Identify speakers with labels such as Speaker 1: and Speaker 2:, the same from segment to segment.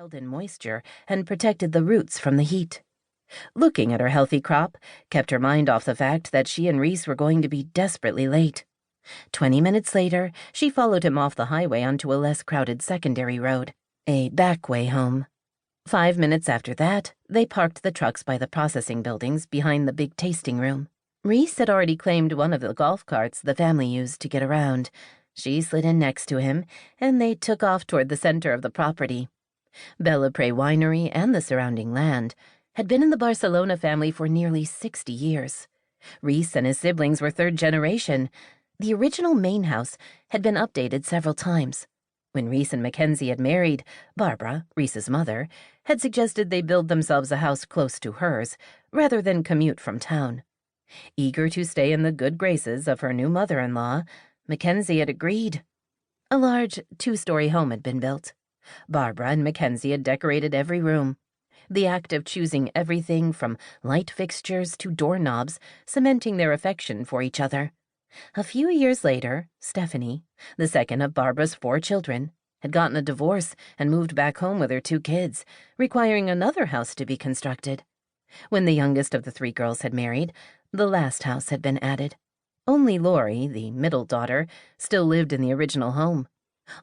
Speaker 1: held in moisture and protected the roots from the heat. Looking at her healthy crop kept her mind off the fact that she and Rhys were going to be desperately late. 20 minutes later, she followed him off the highway onto a less crowded secondary road, a back way home. 5 minutes after that, they parked the trucks by the processing buildings behind the big tasting room. Rhys had already claimed one of the golf carts the family used to get around. She slid in next to him, and they took off toward the center of the property. Mallery winery and the surrounding land had been in the Barcelona family for nearly 60 years. Rhys and his siblings were third generation. The original main house had been updated several times. When Rhys and Mackenzie had married, Barbara, Rhys's mother, had suggested they build themselves a house close to hers, rather than commute from town. Eager to stay in the good graces of her new mother-in-law, Mackenzie had agreed. A large 2-story home had been built. Barbara and Mackenzie had decorated every room. The act of choosing everything from light fixtures to doorknobs, cementing their affection for each other. A few years later, Stephanie, the second of Barbara's 4 children, had gotten a divorce and moved back home with her 2 kids, requiring another house to be constructed. When the youngest of the 3 girls had married, the last house had been added. Only Lori, the middle daughter, still lived in the original home.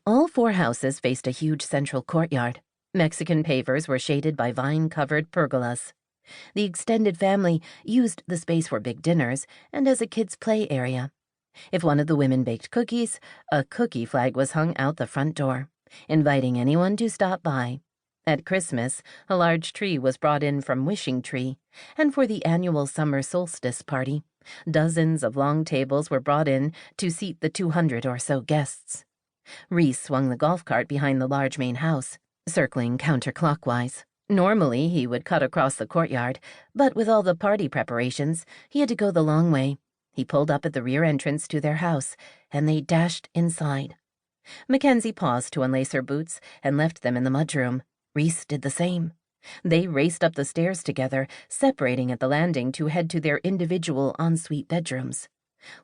Speaker 1: All 4 houses faced a huge central courtyard. Mexican pavers were shaded by vine-covered pergolas. The extended family used the space for big dinners and as a kids' play area. If one of the women baked cookies, a cookie flag was hung out the front door, inviting anyone to stop by. At Christmas, a large tree was brought in from Wishing Tree, and for the annual summer solstice party, dozens of long tables were brought in to seat the 200 or so guests. Rhys swung the golf cart behind the large main house, circling counterclockwise. Normally, he would cut across the courtyard, but with all the party preparations, he had to go the long way. He pulled up at the rear entrance to their house, and they dashed inside. Mackenzie paused to unlace her boots and left them in the mudroom. Rhys did the same. They raced up the stairs together, separating at the landing to head to their individual ensuite bedrooms.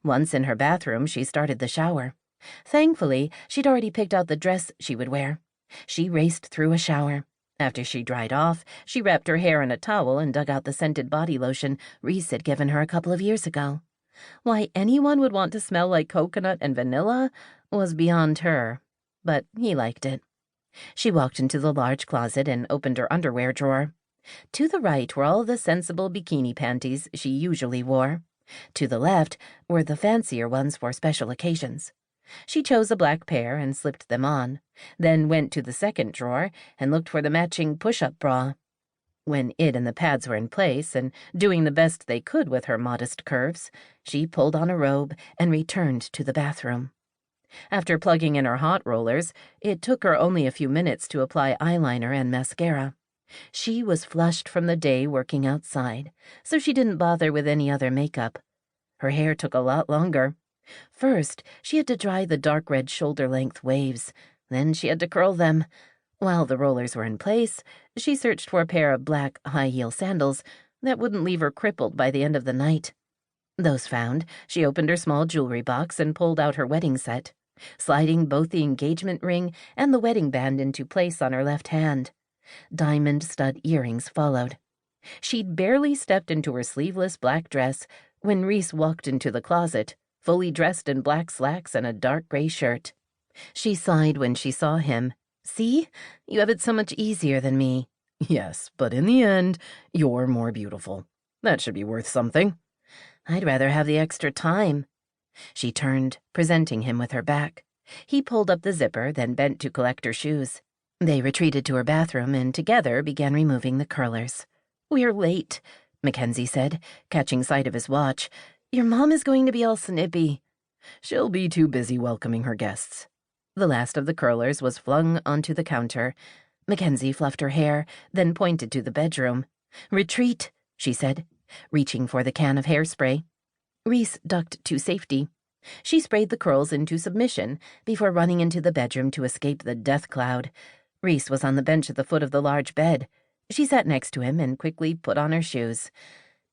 Speaker 1: Once in her bathroom, she started the shower. Thankfully, she'd already picked out the dress she would wear. She raced through a shower. After she dried off, she wrapped her hair in a towel and dug out the scented body lotion Rhys had given her a couple of years ago. Why anyone would want to smell like coconut and vanilla was beyond her, but he liked it. She walked into the large closet and opened her underwear drawer. To the right were all the sensible bikini panties she usually wore. To the left were the fancier ones for special occasions. She chose a black pair and slipped them on, then went to the second drawer and looked for the matching push-up bra. When it and the pads were in place and doing the best they could with her modest curves, she pulled on a robe and returned to the bathroom. After plugging in her hot rollers, it took her only a few minutes to apply eyeliner and mascara. She was flushed from the day working outside, so she didn't bother with any other makeup. Her hair took a lot longer. First, she had to dry the dark red shoulder-length waves. Then she had to curl them. While the rollers were in place, she searched for a pair of black high-heel sandals that wouldn't leave her crippled by the end of the night. Those found, she opened her small jewelry box and pulled out her wedding set, sliding both the engagement ring and the wedding band into place on her left hand. Diamond stud earrings followed. She'd barely stepped into her sleeveless black dress when Rhys walked into the closet, fully dressed in black slacks and a dark gray shirt. She sighed when she saw him. "See? You have it so much easier than me."
Speaker 2: "Yes, but in the end, you're more beautiful. That should be worth something."
Speaker 1: "I'd rather have the extra time." She turned, presenting him with her back. He pulled up the zipper, then bent to collect her shoes. They retreated to her bathroom and together began removing the curlers. "We're late," Mackenzie said, catching sight of his watch. "Your mom is going to be all snippy."
Speaker 2: "She'll be too busy welcoming her guests."
Speaker 1: The last of the curlers was flung onto the counter. Mackenzie fluffed her hair, then pointed to the bedroom. "Retreat," she said, reaching for the can of hairspray. Rhys ducked to safety. She sprayed the curls into submission before running into the bedroom to escape the death cloud. Rhys was on the bench at the foot of the large bed. She sat next to him and quickly put on her shoes.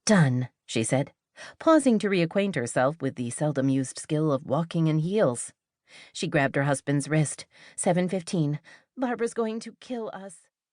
Speaker 1: "Done," she said, pausing to reacquaint herself with the seldom-used skill of walking in heels. She grabbed her husband's wrist. 7:15. "Barbara's going to kill us."